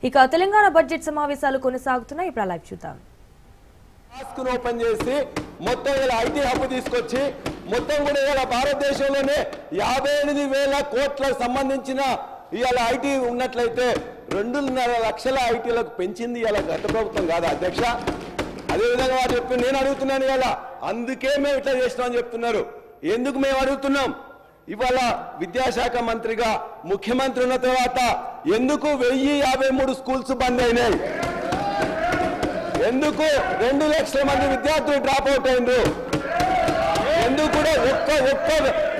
ఇక తెలంగాణ బడ్జెట్ సమావేశాలు కొనసాగుతున్నాయి. ఇప్పుడు లైవ్ చూద్దాం. టాస్క్ ఓపెన్ చేసి మొత్తం ఇలా ఐటీ హబ్ తీసుకొచ్చి మొత్తం కూడా ఇలా భారతదేశంలోనే 58,000 కోట్లకు సంబంధించిన ఇవాళ ఐటీ ఉన్నట్లయితే 2.5 లక్షల ఐటీలకు పెంచింది ఇలా గత ప్రభుత్వం కాదా అధ్యక్ష? అదేవిధంగా వారు చెప్పి నేను అడుగుతున్నాను ఇవాళ అందుకే మేము ఇట్లా చేసినామని చెప్తున్నారు. ఎందుకు మేము అడుగుతున్నాం? ఇవాళ విద్యాశాఖ మంత్రిగా ముఖ్యమంత్రి ఉన్న తర్వాత ఎందుకు 1053 స్కూల్స్ బంద్ అయినాయి? ఎందుకు 2 లక్షల మంది విద్యార్థులు డ్రాప్ అవుట్ అయిండ్రు? ఎందుకు కూడా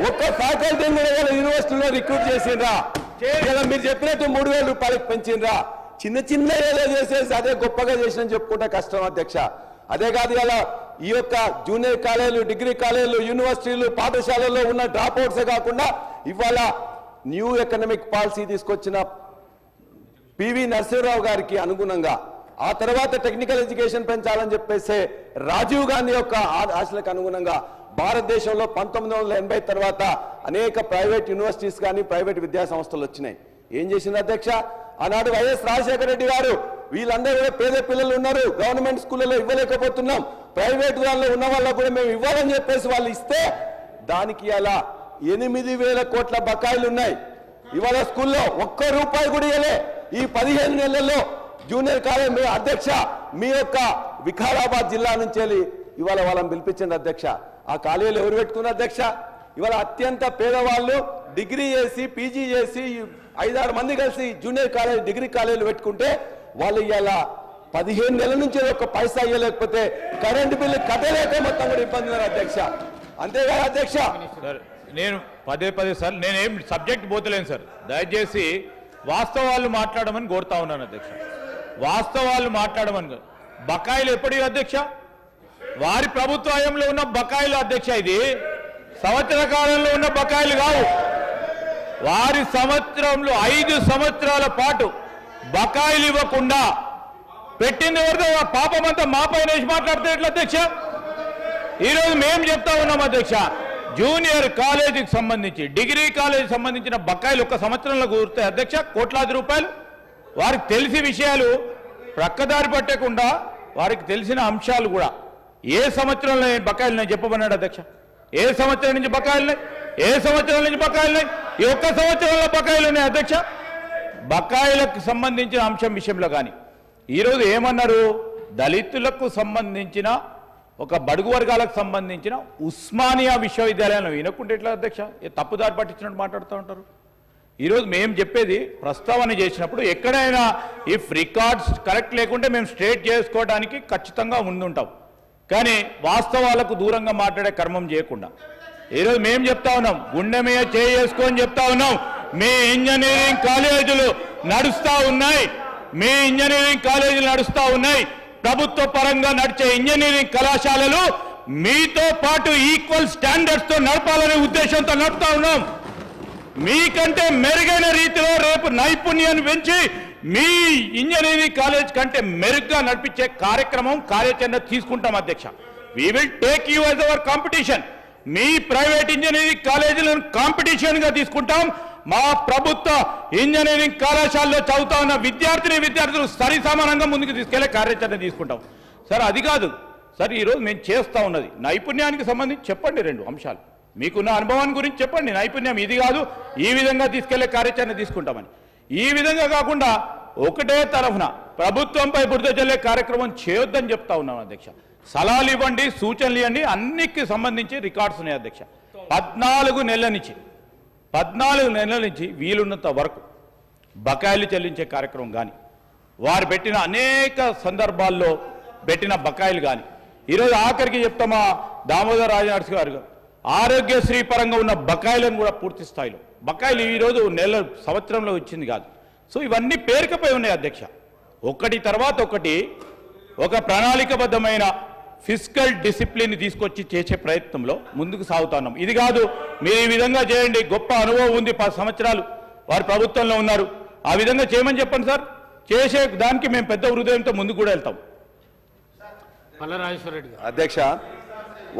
ఒక్క ఫ్యాకల్టీని కూడా యూనివర్సిటీలో రిక్రూట్ చేసిండ్రా? ఇలా మీరు చెప్పినట్టు 3,000 రూపాయలకు పెంచిండ్రా? చిన్న ఏదో చేసేసి అదే గొప్పగా చేసిన చెప్పుకుంటే కష్టం అధ్యక్ష. అదే కాదు ఇలా ఈ యొక్క జూనియర్ కాలేజీలు, డిగ్రీ కాలేజీలు, యూనివర్సిటీలు, పాఠశాలల్లో ఉన్న డ్రాప్ అవుట్సే కాకుండా ఇవాళ న్యూ ఎకనామిక్ పాలసీ తీసుకొచ్చిన పివి నరసింహరావు గారికి అనుగుణంగా ఆ తర్వాత టెక్నికల్ ఎడ్యుకేషన్ పెంచాలని చెప్పేసి రాజీవ్ గాంధీ యొక్క ఆశలకు అనుగుణంగా భారతదేశంలో 1980 తర్వాత అనేక ప్రైవేట్ యూనివర్సిటీస్ కానీ ప్రైవేట్ విద్యా సంస్థలు వచ్చినాయి. ఏం చేసింది అధ్యక్ష? ఆనాడు వైఎస్ రాజశేఖర రెడ్డి గారు వీళ్ళందరూ కూడా పేద పిల్లలు ఉన్నారు, గవర్నమెంట్ స్కూళ్ళలో ఇవ్వలేకపోతున్నాం, ప్రైవేట్ దానిలో ఉన్న వాళ్ళకు కూడా మేము ఇవ్వాలని చెప్పేసి వాళ్ళు ఇస్తే దానికి ఇలా 8,000 కోట్ల బకాయిలు ఉన్నాయి. ఇవాళ స్కూల్లో ₹1 కూడా ఇవ్వలే. ఈ 15 నెలల్లో జూనియర్ కాలేజ్ మీ అధ్యక్ష మీ యొక్క వికారాబాద్ జిల్లా నుంచి వెళ్ళి ఇవాళ వాళ్ళని పిలిపించండి అధ్యక్ష. ఆ కాలేజీలు ఎవరు పెట్టుకున్నారు అధ్యక్ష? ఇవాళ అత్యంత పేదవాళ్ళు డిగ్రీ చేసి పీజీ చేసి 5-6 మంది కలిసి జూనియర్ కాలేజ్ డిగ్రీ కాలేజీలు పెట్టుకుంటే వాళ్ళు ఇవాళ 15 నెలల నుంచి ఒక్క పైసా ఇవ్వలేకపోతే కరెంటు బిల్లు కట్టలేక మొత్తం కూడా ఇబ్బంది ఉన్నారు అధ్యక్ష. అంతేకాదు అధ్యక్ష, నేను పదే సార్ నేనేం సబ్జెక్ట్ పోతలేను సార్. దయచేసి వాస్తవాలు మాట్లాడమని కోరుతా ఉన్నాను అధ్యక్ష. వాస్తవాలు మాట్లాడమని. బకాయిలు ఎప్పటివి అధ్యక్ష? వారి ప్రభుత్వ హయాంలో ఉన్న బకాయిలు అధ్యక్ష. ఇది సంవత్సర కాలంలో ఉన్న బకాయిలు కావు. వారి సంవత్సరంలో 5 సంవత్సరాల పాటు బకాయిలు ఇవ్వకుండా పెట్టింది ఎవరితో? పాపమంతా మా పైన వేసి మాట్లాడితే ఎట్లా అధ్యక్ష? ఈరోజు మేము చెప్తా ఉన్నాం అధ్యక్ష, జూనియర్ కాలేజీకి సంబంధించి డిగ్రీ కాలేజీకి సంబంధించిన బకాయిలు ఒక్క సంవత్సరంలో కూరుతాయి అధ్యక్ష, కోట్లాది రూపాయలు. వారికి తెలిసి విషయాలు ప్రక్కదారి పట్టకుండా వారికి తెలిసిన అంశాలు కూడా ఏ సంవత్సరంలో బకాయిలు నేను చెప్పమన్నాడు అధ్యక్ష. ఏ సంవత్సరం నుంచి బకాయిలున్నాయి? ఏ సంవత్సరం నుంచి బకాయిలున్నాయి? ఈ ఒక్క సంవత్సరంలో బకాయిలు ఉన్నాయి అధ్యక్ష. బకాయిలకు సంబంధించిన అంశం విషయంలో కానీ ఈరోజు ఏమన్నారు? దళితులకు సంబంధించిన ఒక బడుగు వర్గాలకు సంబంధించిన ఉస్మానియా విశ్వవిద్యాలయంలో వినకుంటే ఎట్లా అధ్యక్ష? తప్పుదారి పట్టించినట్టు మాట్లాడుతూ ఉంటారు. ఈరోజు మేము చెప్పేది ప్రస్తావన చేసినప్పుడు ఎక్కడైనా ఇఫ్ రికార్డ్స్ కరెక్ట్ లేకుంటే మేము స్ట్రేట్ చేసుకోవడానికి ఖచ్చితంగా ముందుంటాం. కానీ వాస్తవాలకు దూరంగా మాట్లాడే కర్మం చేయకుండా ఈరోజు మేము చెప్తా ఉన్నాం, గుండె మీద చేసుకొని చెప్తా ఉన్నాం, మీ ఇంజనీరింగ్ కాలేజీలు నడుస్తూ ఉన్నాయి, మీ ఇంజనీరింగ్ కాలేజీలు నడుస్తూ ఉన్నాయి. ప్రభుత్వ పరంగా నడిచే ఇంజనీరింగ్ కళాశాలలు మీతో పాటు ఈక్వల్ స్టాండర్డ్స్తో నడపాలనే ఉద్దేశంతో నడుపుతా ఉన్నాం. మీకంటే మెరుగైన రీతిలో రేపు నైపుణ్యాన్ని పెంచి మీ ఇంజనీరింగ్ కాలేజ్ కంటే మెరుగ్గా నడిపించే కార్యాచరణ తీసుకుంటాం అధ్యక్ష. We will take you as our competition. మీ ప్రైవేట్ ఇంజనీరింగ్ కాలేజీలను కాంపిటీషన్గా తీసుకుంటాం. మా ప్రభుత్వ ఇంజనీరింగ్ కళాశాలలో చదువుతా ఉన్న విద్యార్థులు సరి సమానంగా ముందుకు తీసుకెళ్లే కార్యాచరణ తీసుకుంటాం సార్. అది కాదు సార్, ఈరోజు మేము చేస్తూ ఉన్నది నైపుణ్యానికి సంబంధించి చెప్పండి, 2 అంశాలు మీకున్న అనుభవాన్ని గురించి చెప్పండి. నైపుణ్యం ఇది కాదు, ఈ విధంగా తీసుకెళ్లే కార్యాచరణ తీసుకుంటామని. ఈ విధంగా కాకుండా ఒకటే తరఫున ప్రభుత్వంపై బురద జల్లే కార్యక్రమం చేయొద్దని చెప్తా ఉన్నాం అధ్యక్ష. సలహాలు ఇవ్వండి, సూచనలు ఇవ్వండి, అన్నిటికి సంబంధించి రికార్డ్స్ ఉన్నాయి అధ్యక్ష. 14 నెలల నుంచి వీలున్నంత వరకు బకాయిలు చెల్లించే కార్యక్రమం కానీ వారు పెట్టిన అనేక సందర్భాల్లో పెట్టిన బకాయిలు కానీ ఈరోజు ఆఖరికి చెప్తామా దామోదర్ రాజనరసింహ గారు ఆరోగ్యశ్రీ పరంగా ఉన్న బకాయిలను కూడా పూర్తి స్థాయిలో బకాయిలు ఈరోజు సంవత్సరంలో ఇచ్చింది కాదు. సో ఇవన్నీ పేరుకపోయి ఉన్నాయి అధ్యక్ష. ఒకటి తర్వాత ఒకటి ఒక ప్రణాళికబద్ధమైన ఫిస్కల్ డిసిప్లిన్ తీసుకొచ్చి చేసే ప్రయత్నంలో ముందుకు సాగుతున్నాం. ఇది కాదు మీరు ఈ విధంగా చేయండి, గొప్ప అనుభవం ఉంది, 10 సంవత్సరాలు వారి ప్రభుత్వంలో ఉన్నారు, ఆ విధంగా చేయమని చెప్పండి సార్. చేసే దానికి మేము పెద్ద హృదయంతో ముందుకు కూడా వెళ్తాం. అధ్యక్ష,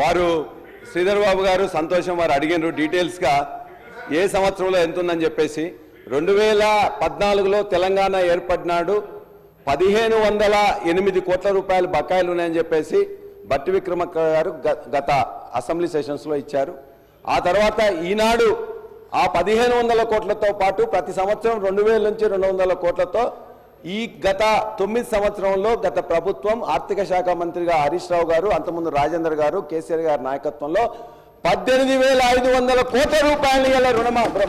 వారు శ్రీధర్ బాబు గారు సంతోషం వారు అడిగినారు డీటెయిల్స్గా ఏ సంవత్సరంలో ఎంత ఉందని చెప్పేసి. 2014లో తెలంగాణ ఏర్పడినాడు 1508 కోట్ల రూపాయలు బకాయిలు ఉన్నాయని చెప్పేసి బట్టి విక్రమార్క గారు గత అసెంబ్లీ సెషన్స్లో ఇచ్చారు. ఆ తర్వాత ఈనాడు ఆ 1500 కోట్లతో పాటు ప్రతి సంవత్సరం 2000 నుంచి 200 కోట్లతో ఈ గత 9 సంవత్సరంలో గత ప్రభుత్వం ఆర్థిక శాఖ మంత్రిగా హరీష్ రావు గారు, అంతకుముందు రాజేందర్ గారు, కేసీఆర్ గారి నాయకత్వంలో 18,500 కోట్ల రూపాయలు ఇలా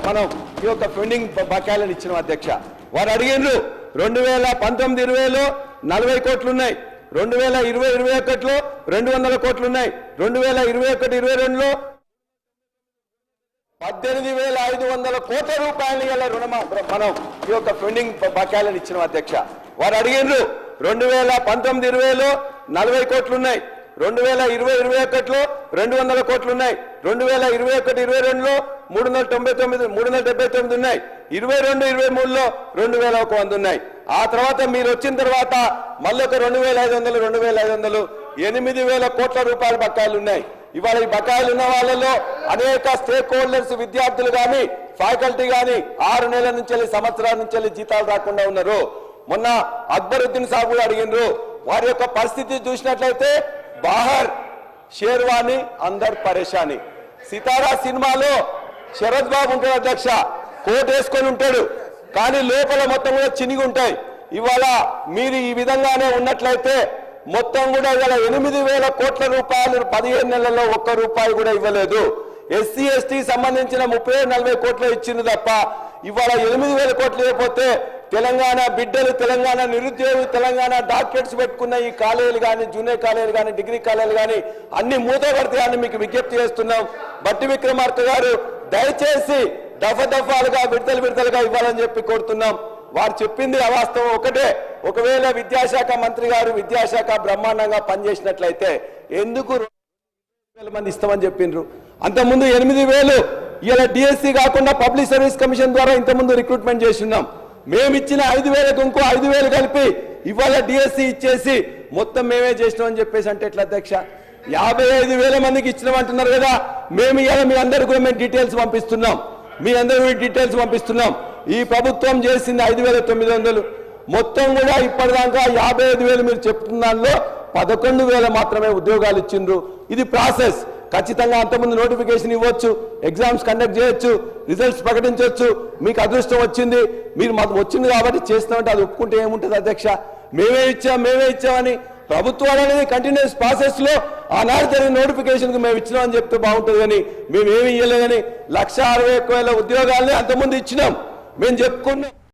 మనం ఈ యొక్క పెండింగ్ బకాయిలను ఇచ్చిన అధ్యక్ష. వారు అడిగిండ్రు 2019-20లో 40 కోట్లు ఉన్నాయి, 2020-21లో 200 కోట్లు ఉన్నాయి, 2021-22లో 18,500 కోట్ల రూపాయలు ఇలా మనం ఈ యొక్క పెండింగ్ బకాయిలను ఇచ్చిన అధ్యక్ష. వారు అడిగిండ్రు 2019-20లో 40 కోట్లు ఉన్నాయి, 2020-21లో 200 కోట్లు ఉన్నాయి, 2021-22లో 379 ఉన్నాయి, 22-23లో 2,100 ఉన్నాయి. ఆ తర్వాత మీరు వచ్చిన తర్వాత మళ్ళీ ఒక 2,500 8,000 కోట్ల రూపాయల బకాయిలు ఉన్నాయి. ఇవాళ ఈ బకాయిలు ఉన్న వాళ్ళలో అనేక స్టేక్ హోల్డర్స్, విద్యార్థులు కానీ ఫ్యాకల్టీ కానీ 6 నెలల నుంచి సంవత్సరాల నుంచి జీతాలు రాకుండా ఉన్నారు. మొన్న అక్బరుద్దీన్ సాబ్ కూడా అడిగినారు. వారి యొక్క పరిస్థితి చూసినట్లయితే బాహర్ షేర్వాణి అందర్ పరేషాని. సితారా సినిమాలో శరత్ బాబు ఉంటాడు అధ్యక్ష, కోట్ వేసుకొని ఉంటాడు, కానీ లోపల మొత్తం కూడా చినిగి ఉంటాయి. ఇవాళ మీరు ఈ విధంగానే ఉన్నట్లయితే మొత్తం కూడా ఇవాళ 8,000 కోట్ల రూపాయలు 15 నెలల్లో 1 రూపాయి కూడా ఇవ్వలేదు. ఎస్సీ ఎస్టీ సంబంధించిన 30-40 కోట్లు ఇచ్చింది తప్ప ఇవాళ 8,000 కోట్లు ఇవ్వకపోతే తెలంగాణ బిడ్డలు, తెలంగాణ నిరుద్యోగులు, తెలంగాణ డాక్టరేట్స్ పెట్టుకున్న ఈ కాలేజీలు కానీ, జూనియర్ కాలేజీలు కానీ, డిగ్రీ కాలేజీలు కానీ అన్ని మూతపడతాయని మీకు విజ్ఞప్తి చేస్తున్నాం. బట్టి విక్రమార్క గారు దయచేసి దఫాలుగా విడతలుగా ఇవ్వాలని చెప్పి కోరుతున్నాం. వారు చెప్పింది అవాస్తవం ఒకటే. ఒకవేళ విద్యాశాఖ మంత్రి గారు విద్యాశాఖ బ్రహ్మాండంగా పనిచేసినట్లయితే ఎందుకు 2,000 మంది ఇస్తామని చెప్పిండ్రు? అంతకుముందు 8,000 ఇలా డిఎస్సి కాకుండా పబ్లిక్ సర్వీస్ కమిషన్ ద్వారా ఇంతకుముందు రిక్రూట్మెంట్ చేస్తున్నాం. మేము ఇచ్చిన 5,000కు ఇంకో 5,000 కలిపి ఇవాళ డిఎస్సి ఇచ్చేసి మొత్తం మేమే చేసినామని చెప్పేసి అంటే ఎట్లా అధ్యక్ష? 55,000 మందికి ఇచ్చినామంటున్నారు కదా. మేము ఇవాళ మీ అందరికీ కూడా మేము డీటెయిల్స్ పంపిస్తున్నాం. ఈ ప్రభుత్వం చేసింది 5,900, మొత్తం కూడా ఇప్పటిదాకా 55,000 మీరు చెప్తున్న దానిలో 11,000 మాత్రమే ఉద్యోగాలు ఇచ్చిండ్రు. ఇది ప్రాసెస్. ఖచ్చితంగా అంతకుముందు నోటిఫికేషన్ ఇవ్వచ్చు, ఎగ్జామ్స్ కండక్ట్ చేయొచ్చు, రిజల్ట్స్ ప్రకటించవచ్చు. మీకు అదృష్టం వచ్చింది, మీరు మాకు వచ్చింది కాబట్టి చేస్తామంటే అది ఒప్పుకుంటే ఏముంటుంది అధ్యక్ష? మేమే ఇచ్చామని ప్రభుత్వాలు అనేది కంటిన్యూస్ ప్రాసెస్ లో ఆనాడు జరిగిన నోటిఫికేషన్ కు మేము ఇచ్చినామని చెప్తే బాగుంటుంది. కానీ మేమేమి ఇవ్వలేదని 1,61,000 ఉద్యోగాలని అంతకుముందు ఇచ్చినాం. మేము చెప్పుకున్నాం.